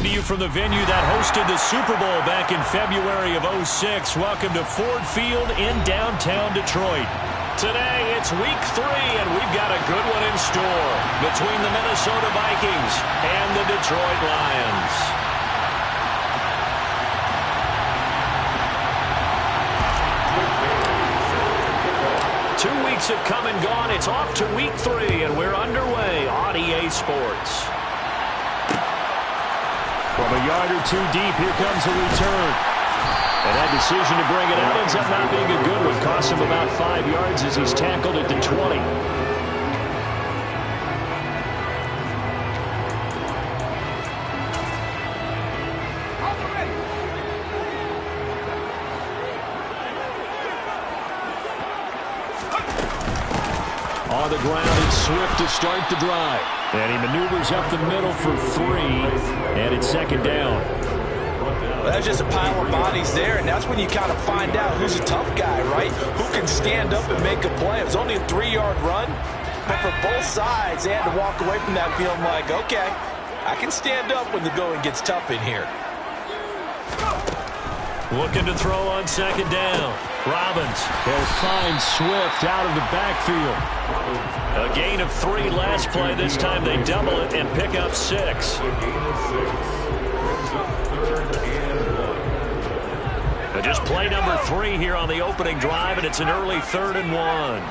to you from the venue that hosted the Super Bowl back in February of '06. Welcome to Ford Field in downtown Detroit. Today, it's week 3, and we've got a good one in store between the Minnesota Vikings and the Detroit Lions. Two weeks have come and gone. It's off to week 3, and we're underway on EA Sports. From a yard or two deep, here comes a return. And that decision to bring it out ends up not being a good one. Costs him about 5 yards as he's tackled at the 20. On the ground, it's Swift to start the drive. And he maneuvers up the middle for 3, and it's second down. Well, that's just a pile of bodies there, and that's when you kind of find out who's a tough guy, right? Who can stand up and make a play. It was only a 3-yard run, but for both sides, they had to walk away from that feeling like, okay, I can stand up when the going gets tough in here. Looking to throw on second down. Robbins will find Swift out of the backfield. A gain of 3 last play. This time they double it and pick up 6. Just play number 3 here on the opening drive, and it's an early 3rd and 1.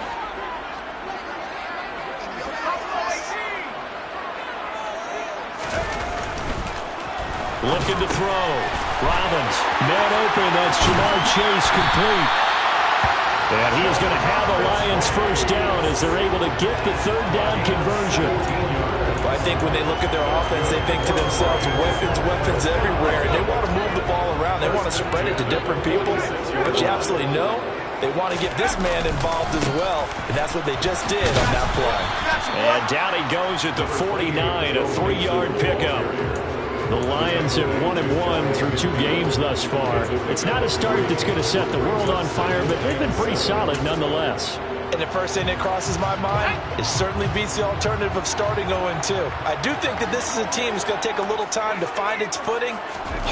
Looking to throw. Robbins, man open. That's Jamar Chase complete. And he is going to have a Lions first down as they're able to get the 3rd down conversion. Well, I think when they look at their offense, they think to themselves, weapons everywhere, and they want to move the ball around. They want to spread it to different people. But you absolutely know they want to get this man involved as well, and that's what they just did on that play. And down he goes at the 49, a 3-yard pickup. The Lions at 1-1 through 2 games thus far. It's not a start that's going to set the world on fire, but they've been pretty solid nonetheless. And the first thing that crosses my mind, it certainly beats the alternative of starting 0-2. I do think that this is a team that's going to take a little time to find its footing.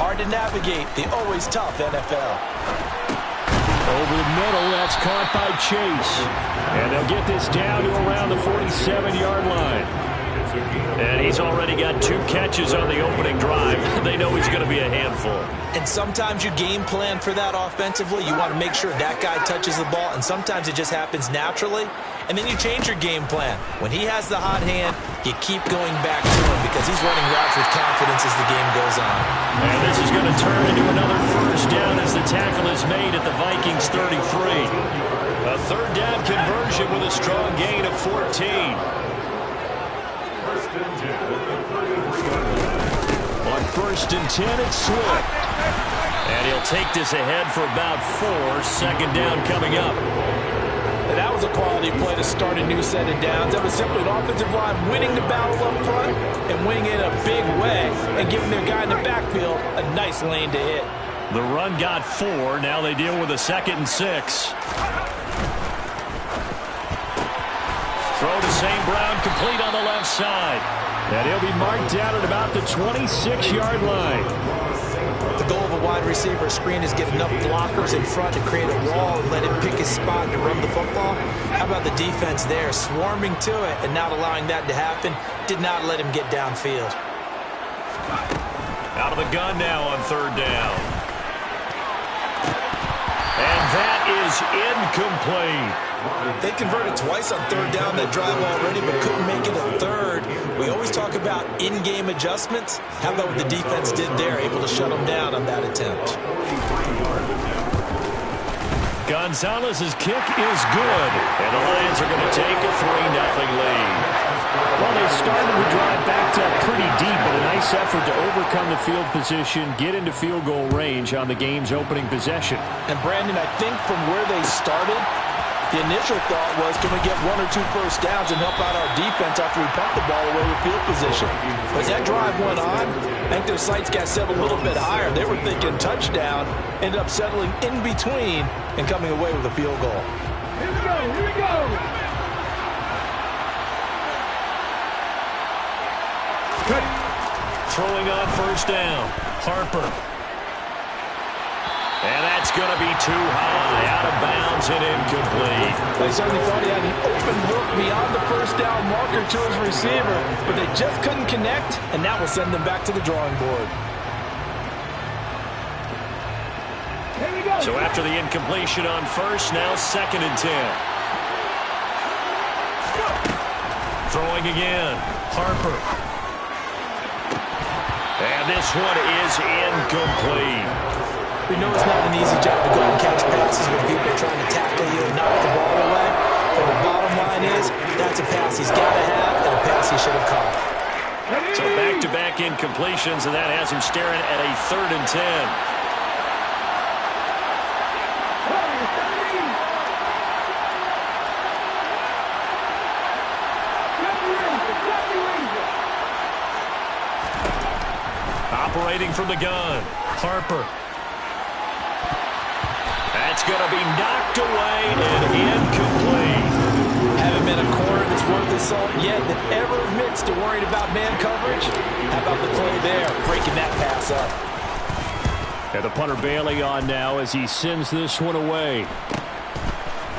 Hard to navigate the always tough NFL. Over the middle, that's caught by Chase. And they'll get this down to around the 47-yard line. And he's already got 2 catches on the opening drive. They know he's going to be a handful. And sometimes you game plan for that offensively. You want to make sure that guy touches the ball, and sometimes it just happens naturally. And then you change your game plan. When he has the hot hand, you keep going back to him because he's running routes with confidence as the game goes on. And this is going to turn into another first down as the tackle is made at the Vikings 33. A 3rd down conversion with a strong gain of 14. On 1st and 10, it's Swift. And he'll take this ahead for about 4. Second down coming up. And that was a quality play to start a new set of downs. That was simply an offensive line winning the battle up front and winning it in a big way and giving their guy in the backfield a nice lane to hit. The run got 4. Now they deal with a 2nd and 6. Throw to St. Brown, complete on the left side. And he'll be marked down at about the 26-yard line. The goal of a wide receiver screen is get enough blockers in front to create a wall and let him pick his spot to run the football. How about the defense there, swarming to it and not allowing that to happen? Did not let him get downfield. Out of the gun now on 3rd down. And that is incomplete. They converted twice on 3rd down that drive already, but couldn't make it a 3rd. We always talk about in-game adjustments. How about what the defense did there, able to shut them down on that attempt? Gonzalez's kick is good, and the Lions are going to take a 3-0 lead. Well, they started the drive backed up pretty deep, but a nice effort to overcome the field position, get into field goal range on the game's opening possession. And, Brandon, I think from where they started, the initial thought was, can we get 1 or 2 first downs and help out our defense after we pump the ball away with field position? As that drive went on, I think their sights got set a little bit higher. They were thinking touchdown, ended up settling in between and coming away with a field goal. Here we go, here we go. Throwing on first down. Harper. And that's going to be too high, out of bounds and incomplete. They certainly thought he had an open look beyond the first down marker to his receiver, but they just couldn't connect, and that will send them back to the drawing board. So after the incompletion on first, now 2nd and 10. Throwing again. Harper. And this one is incomplete. We know it's not an easy job to go and catch passes when people are trying to tackle you and knock the ball away. But the bottom line is, that's a pass he's got to have and a pass he should have caught. So back-to-back incompletions, and that has him staring at a 3rd and 10. Operating from the gun, Harper. That's going to be knocked away and incomplete. Haven't been a corner that's worth the salt yet that ever admits to worrying about man coverage. How about the play there, breaking that pass up. And the punter Bailey on now as he sends this one away.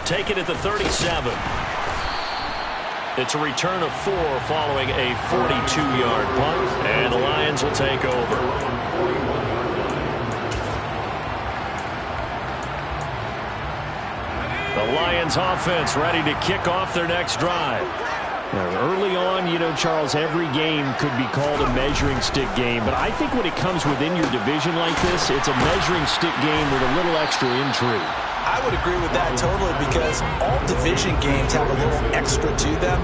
Take it at the 37. It's a return of 4 following a 42-yard punt, and the Lions will take over. The Lions offense ready to kick off their next drive. Now, early on, you know, Charles, every game could be called a measuring stick game, but I think when it comes within your division like this, it's a measuring stick game with a little extra intrigue. I would agree with that totally because all division games have a little extra to them.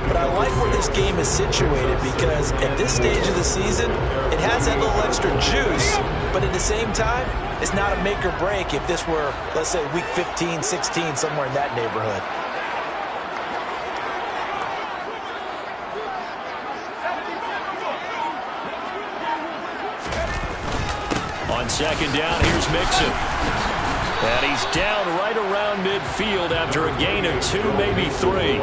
But I like where this game is situated because at this stage of the season, it has that little extra juice, but at the same time, it's not a make or break if this were, let's say, week 15, 16, somewhere in that neighborhood. On 2nd down, here's Mixon. And he's down right around midfield after a gain of 2, maybe 3.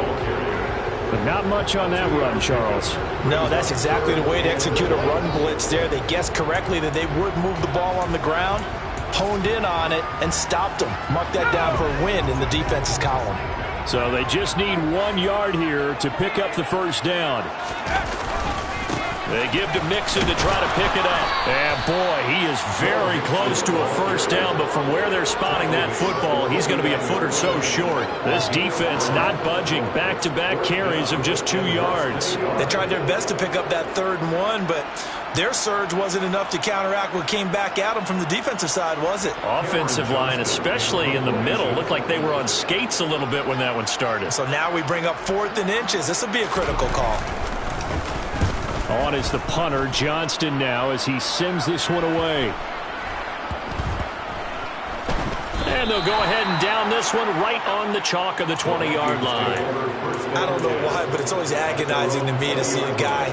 But not much on that run, Charles. No, that's exactly the way to execute a run blitz there. They guessed correctly that they would move the ball on the ground, honed in on it, and stopped them. Mark that down for a win in the defense's column. So they just need 1 yard here to pick up the first down. They give to Mixon to try to pick it up. And boy, he is very close to a first down, but from where they're spotting that football, he's going to be a foot or so short. This defense not budging. Back-to-back carries of just 2 yards. They tried their best to pick up that 3rd and 1, but their surge wasn't enough to counteract what came back at them from the defensive side, was it? Offensive line, especially in the middle, looked like they were on skates a little bit when that one started. So now we bring up 4th and inches. This will be a critical call. On is the punter, Johnston now, as he sends this one away. And they'll go ahead and down this one right on the chalk of the 20-yard line. I don't know why, but it's always agonizing to me to see a guy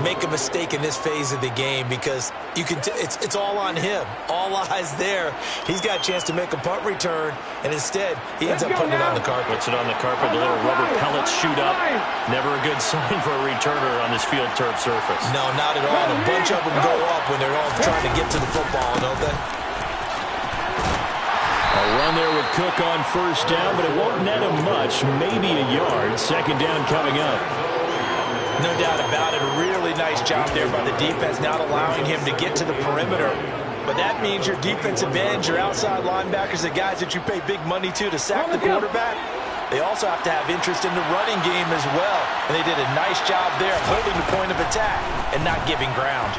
make a mistake in this phase of the game because you can it's all on him. All eyes there. He's got a chance to make a punt return, and instead he ends up putting it on the carpet. Puts it on the carpet. The little rubber pellets shoot up. Never a good sign for a returner on this field turf surface. No, not at all. A bunch of them go up when they're all trying to get to the football, don't they? A run there with Cook on first down, but it won't net him much. Maybe a yard. 2nd down coming up. No doubt about it. A really nice job there by the defense, not allowing him to get to the perimeter. But that means your defensive ends, your outside linebackers, the guys that you pay big money to sack the quarterback, they also have to have interest in the running game as well. And they did a nice job there holding the point of attack and not giving ground.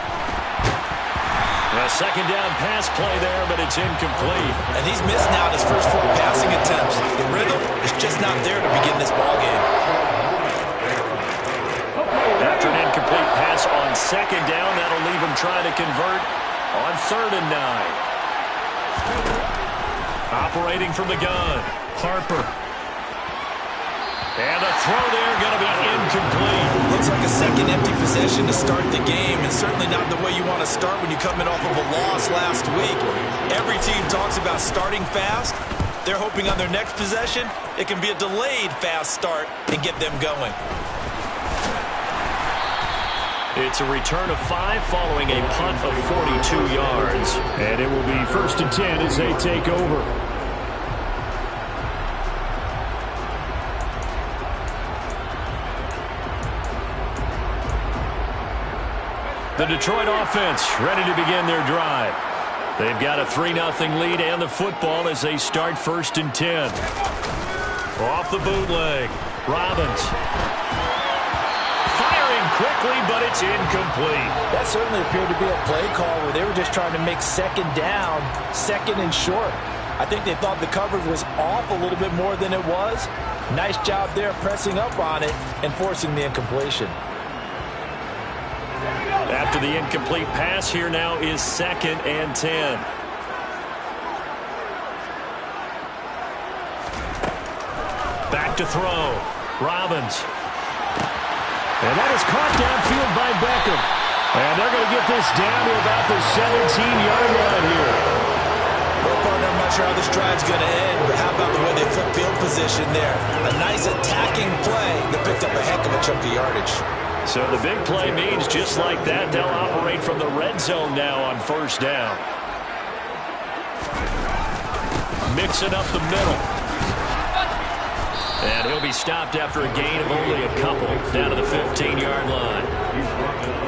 A 2nd down pass play there, but it's incomplete. And he's missed now his first 4 passing attempts. The rhythm is just not there to begin this ball game. After an incomplete pass on 2nd down, that'll leave him trying to convert on 3rd and 9. Operating from the gun, Harper. And the throw there going to be incomplete. Looks like a second empty possession to start the game, and certainly not the way you want to start when you come in off of a loss last week. Every team talks about starting fast. They're hoping on their next possession, it can be a delayed fast start and get them going. It's a return of 5 following a punt of 42 yards. And it will be 1st and 10 as they take over. The Detroit offense ready to begin their drive. They've got a 3-0 lead and the football as they start 1st and 10. Off the bootleg. Robbins. Firing quickly, but it's incomplete. That certainly appeared to be a play call where they were just trying to make 2nd down, 2nd and short. I think they thought the coverage was off a little bit more than it was. Nice job there pressing up on it and forcing the incompletion. After the incomplete pass, here now is 2nd and 10. Back to throw. Robbins. And that is caught downfield by Beckham. And they're going to get this down to about the 17-yard line here. Well, partner, I'm not sure how this drive's going to end, but how about the way they flip field position there? A nice attacking play that picked up a heck of a chunk of yardage. So the big play means just like that, they'll operate from the red zone now on 1st down. Mixing up the middle. And he'll be stopped after a gain of only a couple, down to the 15-yard line.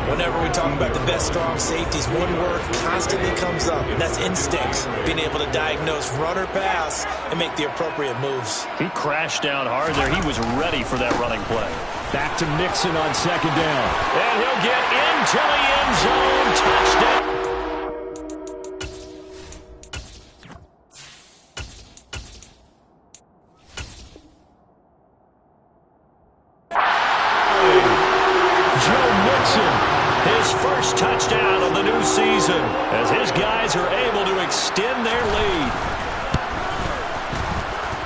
Whenever we talk about the best strong safeties, one word constantly comes up, and that's instincts. Being able to diagnose run or pass and make the appropriate moves. He crashed down hard there. He was ready for that running play. Back to Mixon on 2nd down. And he'll get into the end zone. Touchdown. Joe Mixon. His first touchdown of the new season as his guys are able to extend their lead.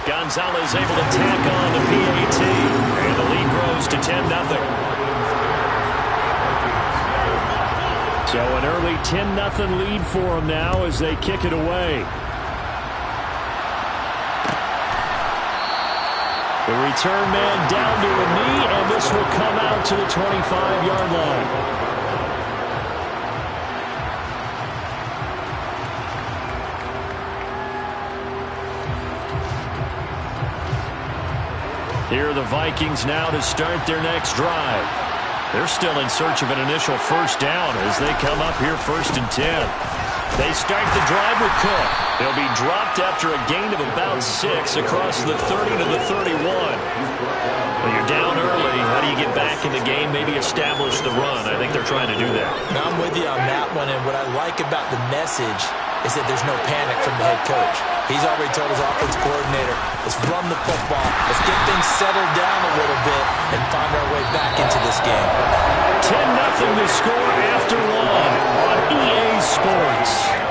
Gonzalez able to tack on the PAT, and the lead grows to 10-0. So an early 10-0 lead for them now as they kick it away. The return man down to a knee, and this will come out to the 25-yard line. Here are the Vikings now to start their next drive. They're still in search of an initial 1st down as they come up here 1st and 10. They start the drive with Cook. They'll be dropped after a gain of about 6 across the 30 to the 31. Well, you're down early. How do you get back in the game, maybe establish the run? I think they're trying to do that. Now, I'm with you on that one, and what I like about the message is that there's no panic from the head coach. He's already told his offense coordinator, let's run the football, let's get things settled down a little bit and find our way back into this game. 10-0 to score after 1 on EA Sports.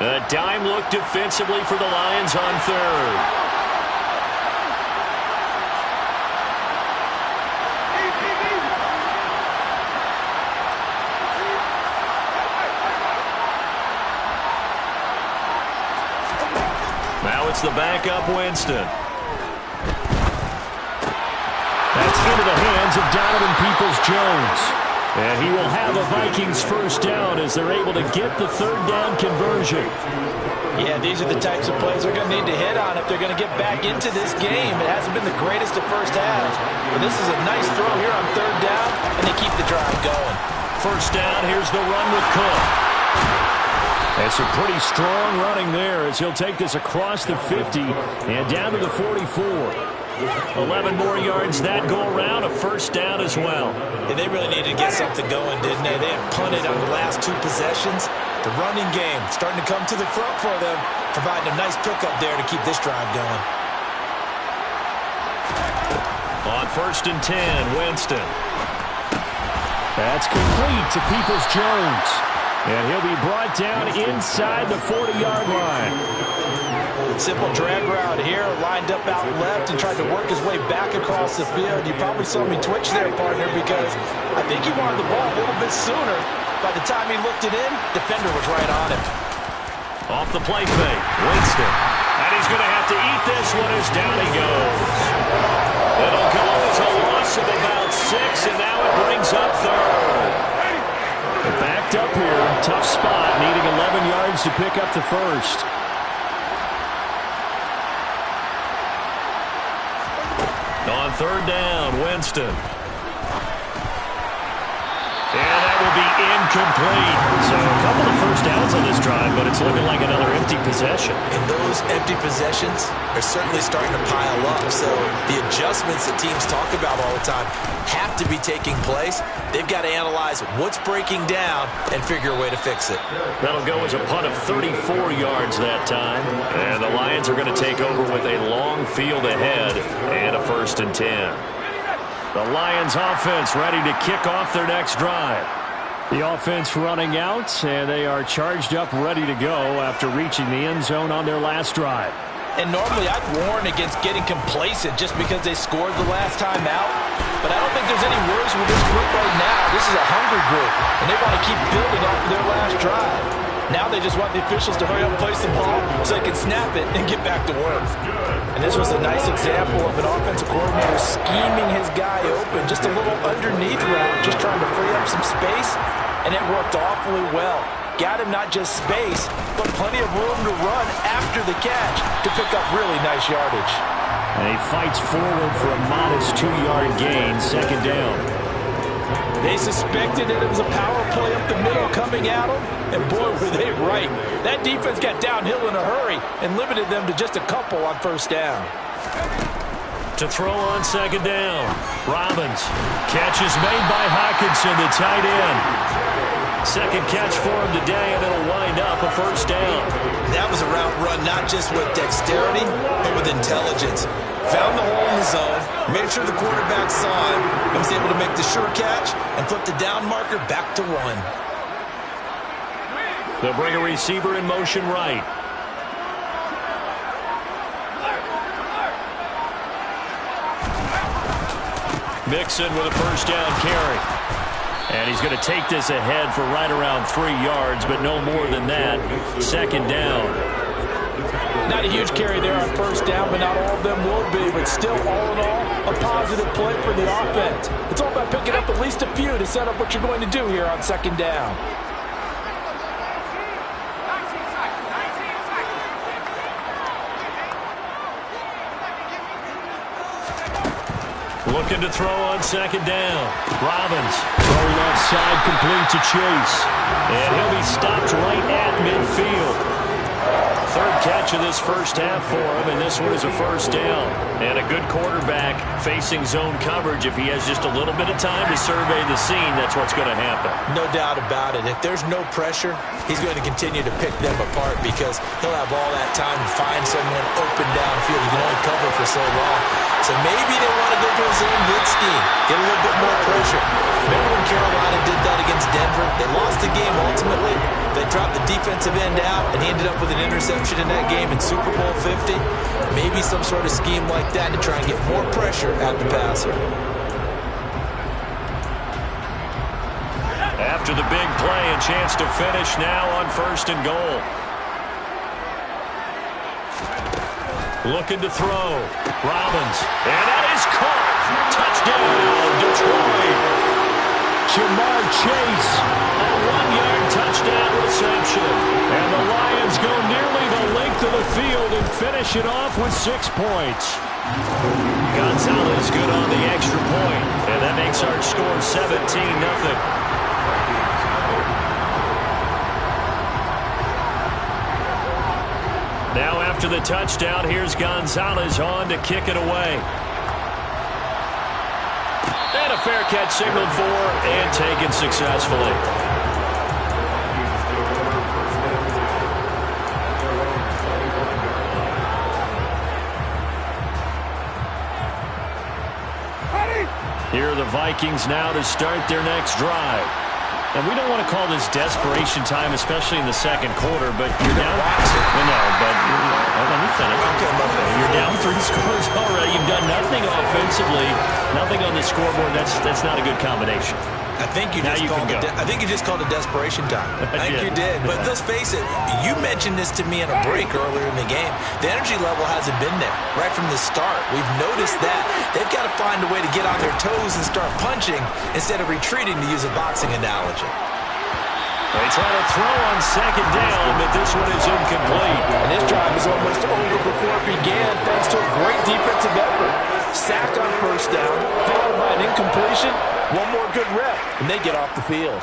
A dime look defensively for the Lions on 3rd. Now it's the backup Winston. That's into the hands of Donovan Peoples-Jones. And he will have a Vikings 1st down as they're able to get the 3rd down conversion. Yeah, these are the types of plays they're going to need to hit on if they're going to get back into this game. It hasn't been the greatest of first halves, but this is a nice throw here on 3rd down, and they keep the drive going. 1st down, here's the run with Cook. That's a pretty strong running there as he'll take this across the 50 and down to the 44. 11 more yards that go around, a 1st down as well. And they really needed to get something going, didn't they? They had punted on the last 2 possessions. The running game starting to come to the front for them, providing a nice pickup there to keep this drive going. On 1st and 10, Winston. That's complete to Peoples-Jones. And he'll be brought down inside the 40-yard line. Simple drag route here, lined up out left and tried to work his way back across the field. You probably saw me twitch there, partner, because I think he wanted the ball a little bit sooner. By the time he looked it in, defender was right on him. Off the play fake, Winston. And he's going to have to eat this one as down he goes. It'll go as a loss of about 6, and now it brings up third. Backed up here, tough spot, needing 11 yards to pick up the first. On third down, Winston. And that will be incomplete. So a couple of first downs on this drive, but it's looking like another empty possession. And those empty possessions are certainly starting to pile up. So the adjustments that teams talk about all the time have to be taking place. They've got to analyze what's breaking down and figure a way to fix it. That'll go as a punt of 34 yards that time. And the Lions are going to take over with a long field ahead and a 1st and 10. The Lions offense ready to kick off their next drive. The offense running out, and they are charged up, ready to go after reaching the end zone on their last drive. And normally I'd warn against getting complacent just because they scored the last time out. But I don't think there's any worries with this group right now. This is a hungry group, and they want to keep building off of their last drive. Now they just want the officials to hurry up and place the ball so they can snap it and get back to work. And this was a nice example of an offensive coordinator scheming his guy open, just a little underneath route, just trying to free up some space, and it worked awfully well. Got him not just space, but plenty of room to run after the catch to pick up really nice yardage. And he fights forward for a modest 2-yard gain, 2nd down. They suspected that it was a power play up the middle coming at them, and boy, were they right. That defense got downhill in a hurry and limited them to just a couple on 1st down. To throw on 2nd down, Robbins. Catch is made by Hockenson, the tight end. 2nd catch for him today, and it'll wind up a 1st down. That was a route run not just with dexterity, but with intelligence. Found the hole in the zone, made sure the quarterback saw him, and was able to make the sure catch and flip the down marker back to 1. They'll bring a receiver in motion right. Mixon with a 1st down carry. And he's going to take this ahead for right around 3 yards, but no more than that. 2nd down. Not a huge carry there on 1st down, but not all of them will be. But still, all in all, a positive play for the offense. It's all about picking up at least a few to set up what you're going to do here on 2nd down. Looking to throw on 2nd down. Robbins. Throw left side, complete to Chase. And he'll be stopped right at midfield. 3rd catch of this 1st half for him, and this one is a 1st down. And a good quarterback facing zone coverage. If he has just a little bit of time to survey the scene, that's what's going to happen. No doubt about it. If there's no pressure, he's going to continue to pick them apart because he'll have all that time to find someone open downfield. He can only cover for so long. So maybe they want to go to a zone blitz scheme, get a little bit more pressure. Remember when Carolina did that against Denver? They lost the game ultimately. They dropped the defensive end out, and he ended up with an interception in that game in Super Bowl 50. Maybe some sort of scheme like that to try and get more pressure at the passer. After the big play, a chance to finish now on 1st and goal. Looking to throw. Robbins. And that is caught. Touchdown, Detroit. Jamar Chase, A 1-yard touchdown reception. and the Lions go nearly the length of the field and finish it off with 6 points. Gonzalez good on the extra point, and that makes our score 17-0. Now after the touchdown, here's Gonzalez on to kick it away. And a fair catch signaled for and taken successfully. Here are the the Vikings now to start their next drive. And we don't want to call this desperation time, especially in the second quarter, but you're down. Let me finish. You're down 3 scores already. You've done nothing offensively, nothing on the scoreboard. That's not a good combination. I think you just called it desperation time. I think you did. But let's face it, you mentioned this to me in a break earlier in the game. The energy level hasn't been there right from the start. We've noticed that. They've got to find a way to get on their toes and start punching instead of retreating, to use a boxing analogy. They try to throw on second down, but this one is incomplete. And this drive is almost over before it began, thanks to a great defensive effort. Sack on first down, followed by an incompletion. One more good rep, and they get off the field.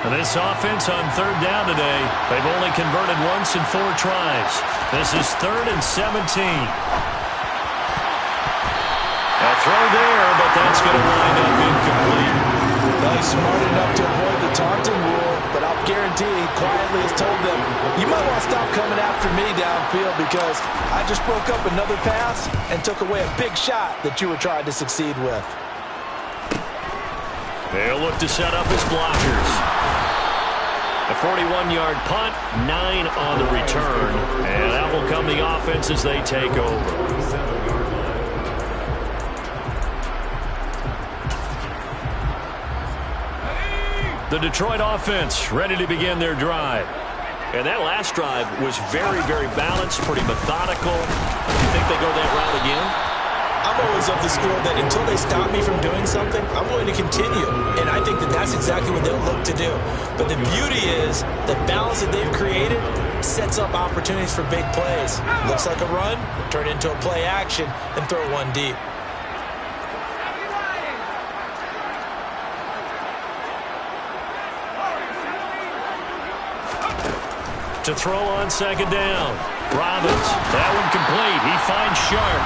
And this offense on third down today, they've only converted once in 4 tries. This is 3rd and 17. A throw there, but that's going to wind up incomplete. Well, he's smart enough to avoid the taunting rule, but I'll guarantee he quietly has told them, you might want to stop coming after me downfield because I just broke up another pass and took away a big shot that you were trying to succeed with. They'll look to set up his blockers. A 41-yard punt, 9 on the return, and that will come the offense as they take over. The Detroit offense ready to begin their drive. And that last drive was very, very balanced, pretty methodical. You think they go that route again? I'm always of the school that until they stop me from doing something, I'm going to continue. And I think that that's exactly what they'll look to do. But the beauty is the balance that they've created sets up opportunities for big plays. Looks like a run, turn into a play action, and throw one deep. To throw on second down. Robbins, that one complete. He finds Sharp.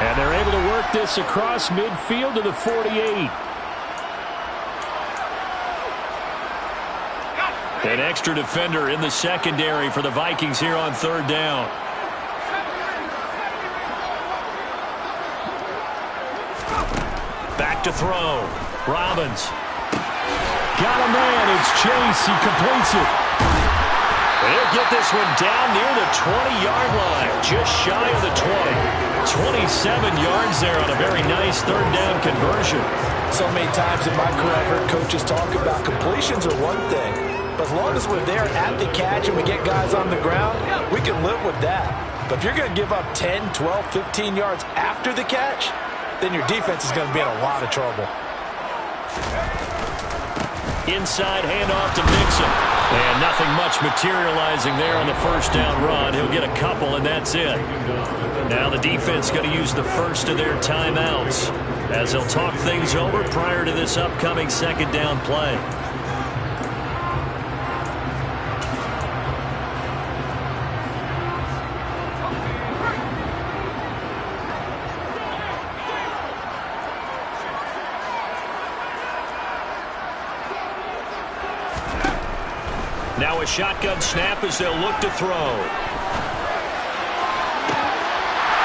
And they're able to work this across midfield to the 48. An extra defender in the secondary for the Vikings here on third down. Back to throw. Robbins. Got a man. It's Chase. He completes it. They'll get this one down near the 20-yard line, just shy of the 20. 27 yards there on a very nice third down conversion. So many times in my career I've heard coaches talk about completions are one thing, but as long as we're there at the catch and we get guys on the ground, we can live with that. But if you're going to give up 10, 12, 15 yards after the catch, then your defense is going to be in a lot of trouble. Inside handoff to Mixon. And nothing much materializing there on the first down run. He'll get a couple, and that's it. Now the defense going to use the first of their timeouts as they'll talk things over prior to this upcoming second down play. Now a shotgun snap as they'll look to throw.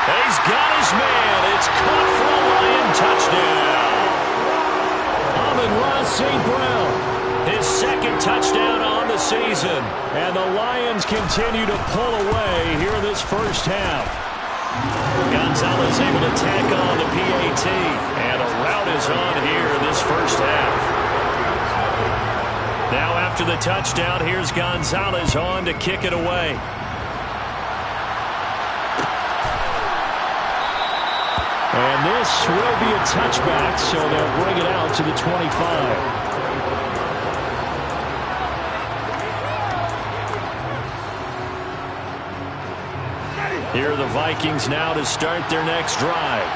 He's got his man. It's caught for a Lion touchdown. Amon-Ra St. Brown, his second touchdown on the season. And the Lions continue to pull away here in this first half. Gonzalez able to tack on the PAT. And a rout is on here in this first half. Now after the touchdown, here's Gonzalez on to kick it away. And this will be a touchback, so they'll bring it out to the 25. Here are the Vikings now to start their next drive.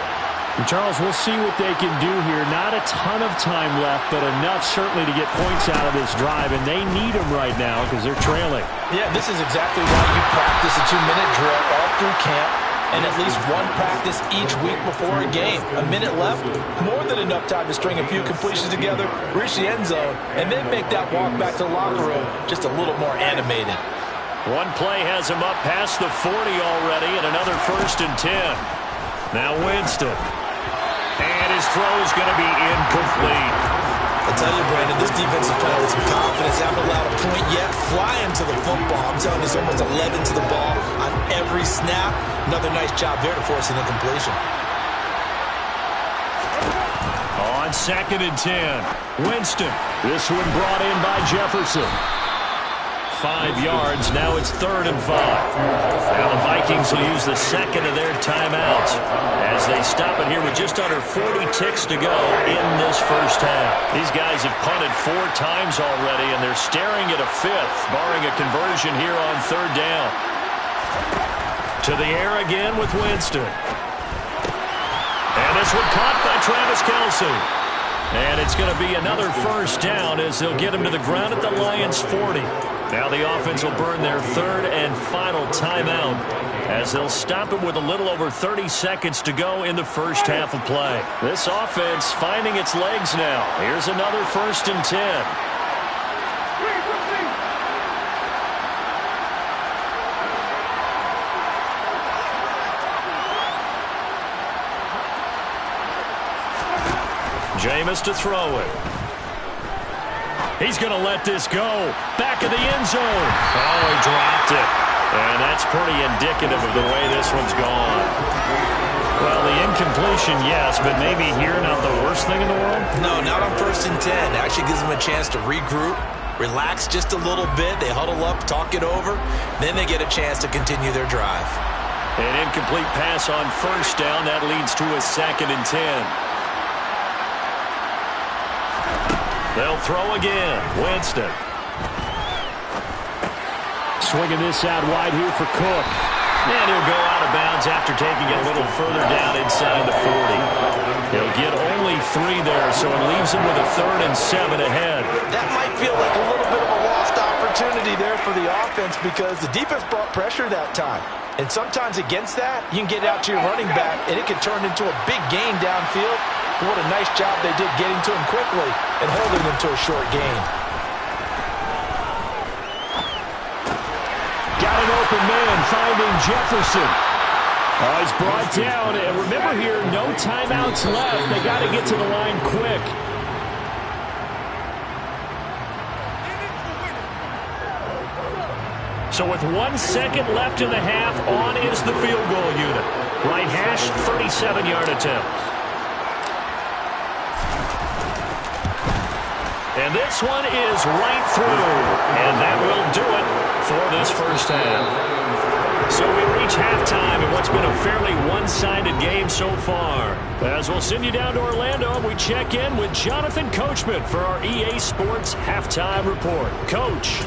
And Charles, we'll see what they can do here. Not a ton of time left, but enough certainly to get points out of this drive, and they need them right now because they're trailing. Yeah, this is exactly why you practice a 2-minute drill all through camp and at least one practice each week before a game. A minute left, more than enough time to string a few completions together, reach the end zone, and then make that walk back to the locker room just a little more animated. One play has him up past the 40 already, and another 1st and 10. Now Winston. And his throw is going to be incomplete. I tell you, Brandon, this defense is playing with some confidence. They haven't allowed a point yet. Flying to the football. I'm telling you, it's almost 11 to the ball on every snap. Another nice job there to force an incompletion. On 2nd and 10, Winston. This one brought in by Jefferson. 5 yards. Now it's 3rd and 5. Now the Vikings will use the second of their timeouts as they stop it here with just under 40 ticks to go in this first half. These guys have punted 4 times already, and they're staring at a 5th, barring a conversion here on 3rd down. To the air again with Winston. And this one caught by Travis Kelce. And it's going to be another first down as they'll get him to the ground at the Lions' 40. Now the offense will burn their 3rd and final timeout as they'll stop it with a little over 30 seconds to go in the first half of play. This offense finding its legs now. Here's another 1st and 10. Jameis to throw it. He's going to let this go. Back of the end zone. Oh, he dropped it. And that's pretty indicative of the way this one's gone. Well, the incompletion, yes, but maybe here not the worst thing in the world? No, not on 1st and 10. It actually gives them a chance to regroup, relax just a little bit. They huddle up, talk it over. Then they get a chance to continue their drive. An incomplete pass on 1st down. That leads to a 2nd and 10. They'll throw again. Winston. Swinging this out wide here for Cook. And he'll go out of bounds after taking it a little further down inside the 40. He'll get only 3 there, so it leaves him with a 3rd and 7 ahead. That might feel like a little bit of a lost opportunity there for the offense because the defense brought pressure that time. And sometimes against that, you can get out to your running back, and it can turn into a big gain downfield. What a nice job they did getting to him quickly and holding him to a short gain. Got an open man finding Jefferson. Oh, he's brought down. And remember here, no timeouts left. They got to get to the line quick. So with 1 second left in the half, on is the field goal unit. Right hash, 37-yard attempt. And this one is right through. And that will do it for this first half. So we reach halftime in what's been a fairly one-sided game so far. As we'll send you down to Orlando, we check in with Jonathan Coachman for our EA Sports Halftime Report. Coach.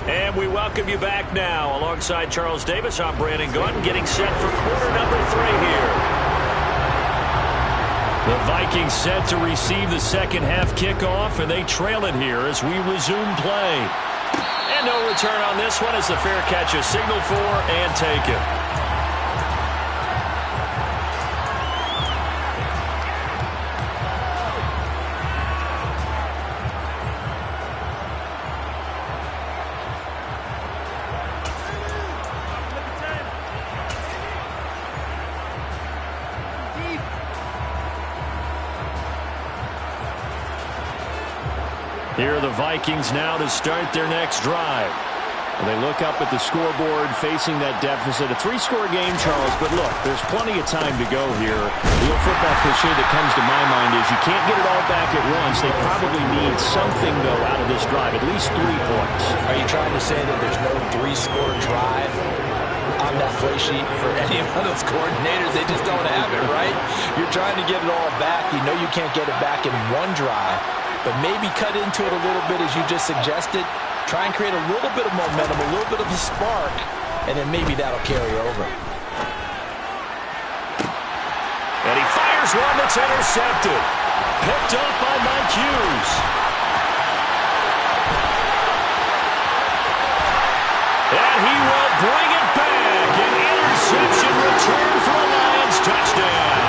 And we welcome you back now. Alongside Charles Davis, I'm Brandon Gordon, getting set for quarter number 3 here. The Vikings set to receive the second half kickoff, and they trail it here as we resume play. And no return on this one as the fair catch is signaled for and taken. Here are the Vikings now to start their next drive. They look up at the scoreboard facing that deficit. A 3-score game, Charles, but look, there's plenty of time to go here. The old football cliche that comes to my mind is you can't get it all back at once. They probably need something, though, out of this drive, at least 3 points. Are you trying to say that there's no 3-score drive on that play sheet for any of those coordinators? They just don't have it, right? You're trying to get it all back. You know you can't get it back in one drive. But maybe cut into it a little bit as you just suggested. Try and create a little bit of momentum, a little bit of a spark, and then maybe that'll carry over. And he fires one that's intercepted. Picked up by Mike Hughes. And he will bring it back. An interception return for a Lions touchdown.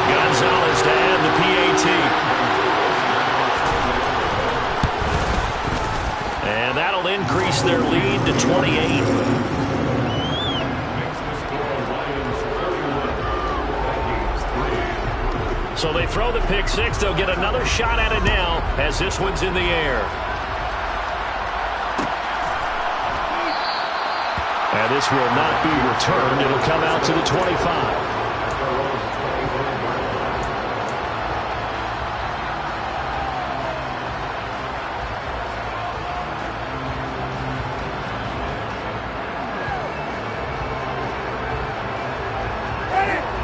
Gonzalez to add the PAT. And that'll increase increase their lead to 28. So they throw the pick six. They'll get another shot at it now as this one's in the air. And this will not be returned. It'll come out to the 25.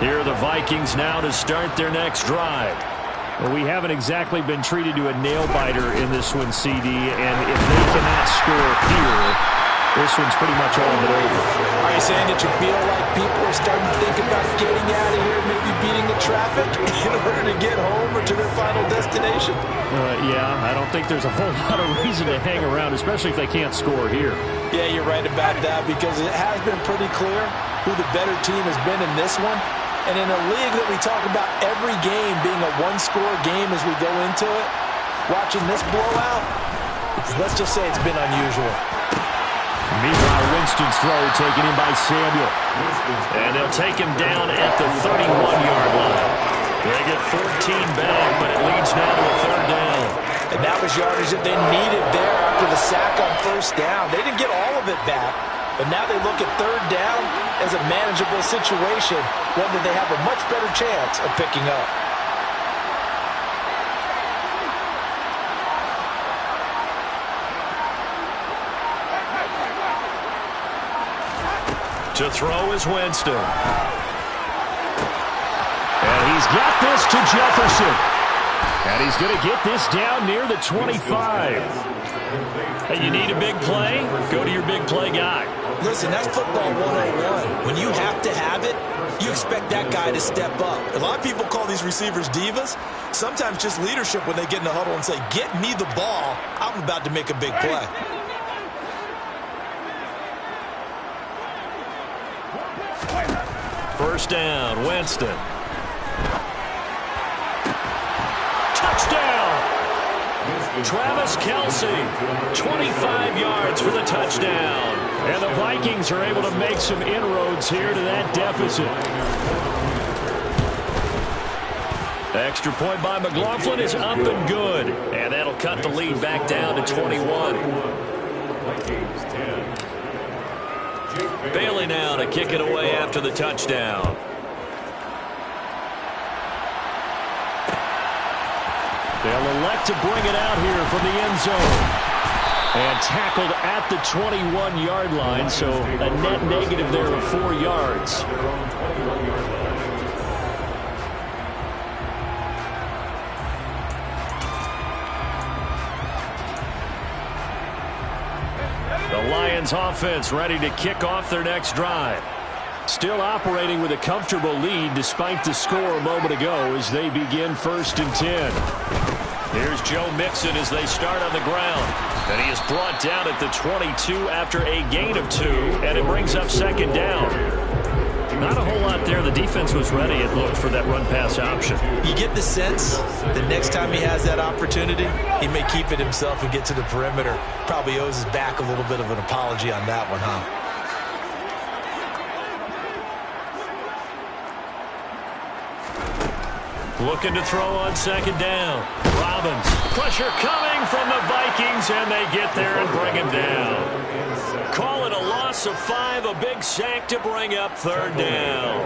Here are the Vikings now to start their next drive. Well, we haven't exactly been treated to a nail-biter in this one, CD, and if they cannot score here, this one's pretty much all but over. Are you saying that you feel like people are starting to think about getting out of here, maybe beating the traffic in order to get home or to their final destination? Yeah, I don't think there's a whole lot of reason to hang around, especially if they can't score here. Yeah, you're right about that because it has been pretty clear who the better team has been in this one. And in a league that we talk about every game being a one-score game as we go into it, watching this blowout, let's just say it's been unusual. Meanwhile, Winston's throw taken in by Samuel. And they'll take him down at the 31-yard line. They get 14 back, but it leads now to a third down. And that was yardage that they needed there after the sack on first down. They didn't get all of it back, but now they look at third down as a manageable situation, one that they have a much better chance of picking up. To throw is Winston. And he's got this to Jefferson. And he's going to get this down near the 25. Hey, you need a big play? Go to your big play guy. Listen, that's football 101. When you have to have it, you expect that guy to step up. A lot of people call these receivers divas. Sometimes just leadership when they get in the huddle and say, get me the ball. I'm about to make a big play. First down, Winston. Touchdown! Travis Kelce, 25 yards for the touchdown. And the Vikings are able to make some inroads here to that deficit. Extra point by McLaughlin is up and good. And that'll cut the lead back down to 21. Bailey now to kick it away after the touchdown. They'll elect to bring it out here from the end zone. And tackled at the 21-yard line, so a net negative there of 4 yards. The Lions offense ready to kick off their next drive. Still operating with a comfortable lead despite the score a moment ago as they begin 1st and 10. Here's Joe Mixon as they start on the ground. And he is brought down at the 22 after a gain of 2, and it brings up 2nd down. Not a whole lot there. The defense was ready. It looked for that run-pass option. You get the sense that next time he has that opportunity, he may keep it himself and get to the perimeter. Probably owes his back a little bit of an apology on that one, huh? Looking to throw on 2nd down. Robbins. Pressure coming from the Vikings, and they get there and bring him down. Call it a loss of 5, a big sack to bring up 3rd down.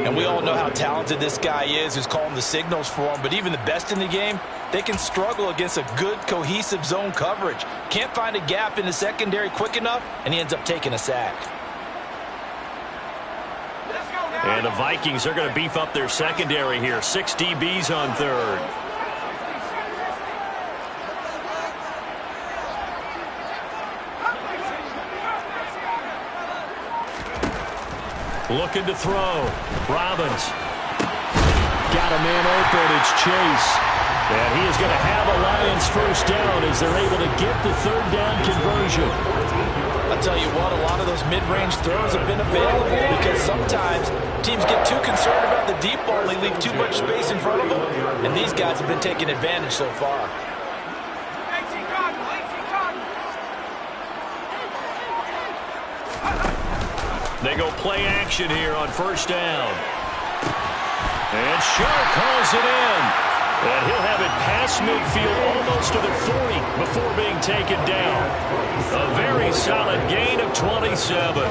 And we all know how talented this guy is who's calling the signals for him, but even the best in the game, they can struggle against a good, cohesive zone coverage. Can't find a gap in the secondary quick enough, and he ends up taking a sack. And the Vikings are going to beef up their secondary here. 6 DBs on 3rd. Looking to throw. Robbins. Got a man open. It's Chase. And he is going to have a Lions 1st down as they're able to get the 3rd down conversion. I'll tell you what, a lot of those mid-range throws have been available because sometimes teams get too concerned about the deep ball and they leave too much space in front of them, and these guys have been taking advantage so far. They go play action here on first down. And Sharp calls it in. And he'll have it past midfield almost to the 40 before being taken down. A very solid gain of 27.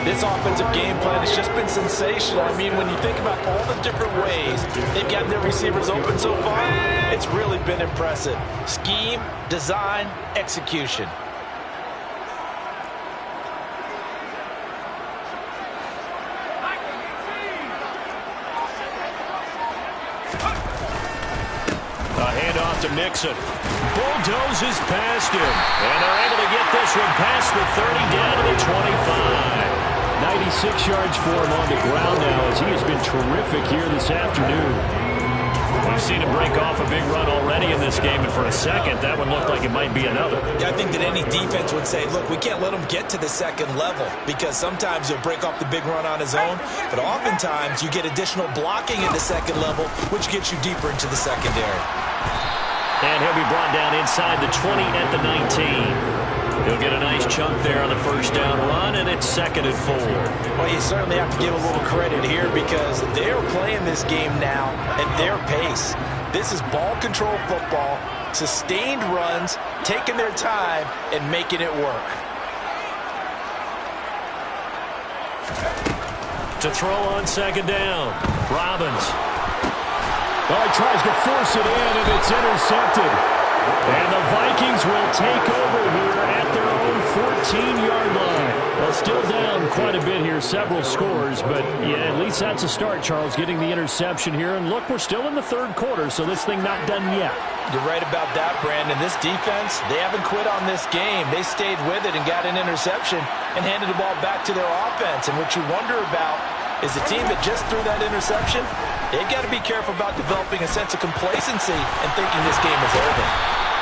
This offensive game plan has just been sensational. I mean, when you think about all the different ways they've gotten their receivers open so far, it's really been impressive. Scheme, design, execution. A handoff to Mixon. Bulldozes past him. And they're able to get this one past the 30 down to the 25. 96 yards for him on the ground now as he has been terrific here this afternoon. We've seen him break off a big run already in this game, and for a second, that one looked like it might be another. Yeah, I think that any defense would say, look, we can't let him get to the second level because sometimes he'll break off the big run on his own, but oftentimes you get additional blocking at the second level, which gets you deeper into the secondary. And he'll be brought down inside the 20 at the 19. He'll get a nice chunk there on the first down run, and it's 2nd and 4. Well, you certainly have to give a little credit here because they're playing this game now at their pace. This is ball control football, sustained runs, taking their time, and making it work. To throw on 2nd down, Robbins. Oh, he tries to force it in, and it's intercepted. And the Vikings will take over here at their own 14-yard line. Well, still down quite a bit here, several scores, but yeah, at least that's a start, Charles, getting the interception here. And look, we're still in the third quarter, so this thing not done yet. You're right about that, Brandon. This defense, they haven't quit on this game. They stayed with it and got an interception and handed the ball back to their offense. And what you wonder about is the team that just threw that interception, they've got to be careful about developing a sense of complacency and thinking this game is over.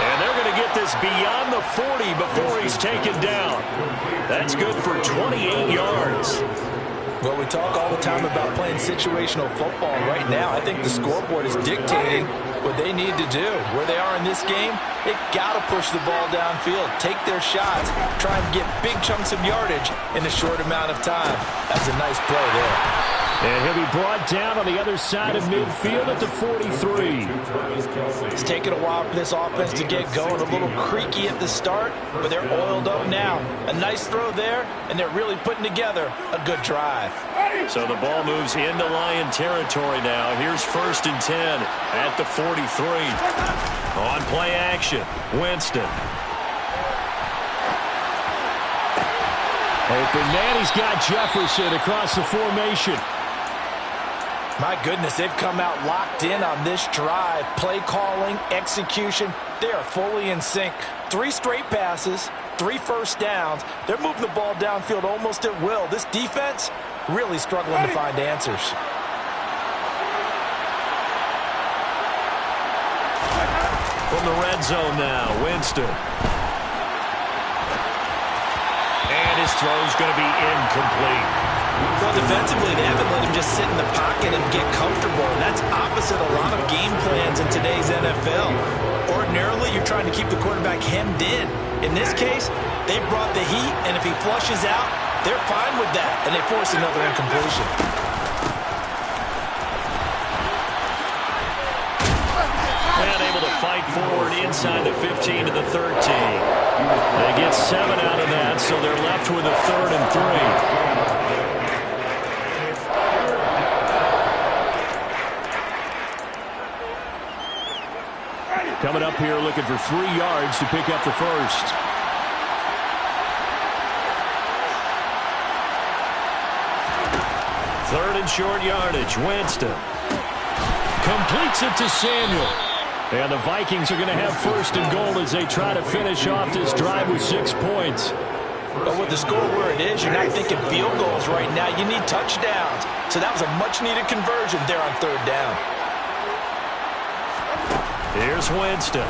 And they're going to get this beyond the 40 before he's taken down. That's good for 28 yards. Well, we talk all the time about playing situational football. Right now, I think the scoreboard is dictating what they need to do. Where they are in this game, they've got to push the ball downfield, take their shots, try and get big chunks of yardage in a short amount of time. That's a nice play there. And he'll be brought down on the other side of midfield at the 43. It's taken a while for this offense to get going. A little creaky at the start, but they're oiled up now. A nice throw there, and they're really putting together a good drive. So the ball moves into Lion territory now. Here's 1st and 10 at the 43. On play action, Winston. Open man, he's got Jefferson across the formation. My goodness, they've come out locked in on this drive. Play calling, execution, they are fully in sync. 3 straight passes, 3 first downs. They're moving the ball downfield almost at will. This defense really struggling to find answers. From the red zone now, Winston. And his throw's going to be incomplete. Well, defensively, they haven't let him just sit in the pocket and get comfortable. And that's opposite a lot of game plans in today's NFL. Ordinarily, you're trying to keep the quarterback hemmed in. In this case, they brought the heat, and if he flushes out, they're fine with that, and they force another incompletion. And able to fight forward inside the 15 to the 13. They get 7 out of that, so they're left with a 3rd and 3. Coming up here looking for 3 yards to pick up the first. Third and short yardage, Winston. Completes it to Samuel. And the Vikings are going to have 1st and goal as they try to finish off this drive with 6 points. But with the score where it is, you're not thinking field goals right now. You need touchdowns. So that was a much-needed conversion there on 3rd down. Here's Winston.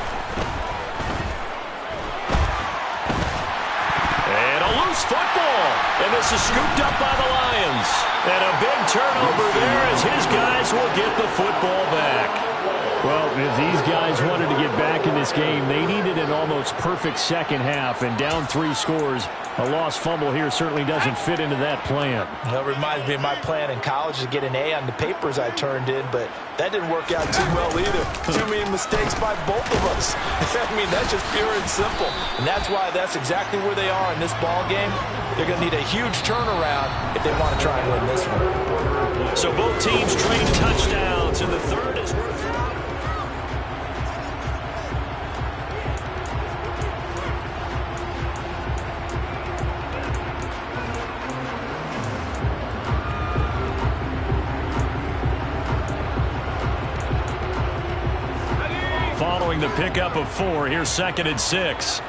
And a loose football. And this is scooped up by the Lions. And a big turnover there as his guys will get the football back. Well, If these guys wanted to get back in this game, they needed an almost perfect second half, and down 3 scores. A lost fumble here certainly doesn't fit into that plan. That reminds me of my plan in college to get an A on the papers I turned in, but that didn't work out too well either. Too many mistakes by both of us. I mean, that's just pure and simple. And that's why that's exactly where they are in this ball game. They're going to need a huge turnaround if they want to try and win this one. So both teams trade touchdowns in the third as we're following the pickup of 4. Here's 2nd and 6.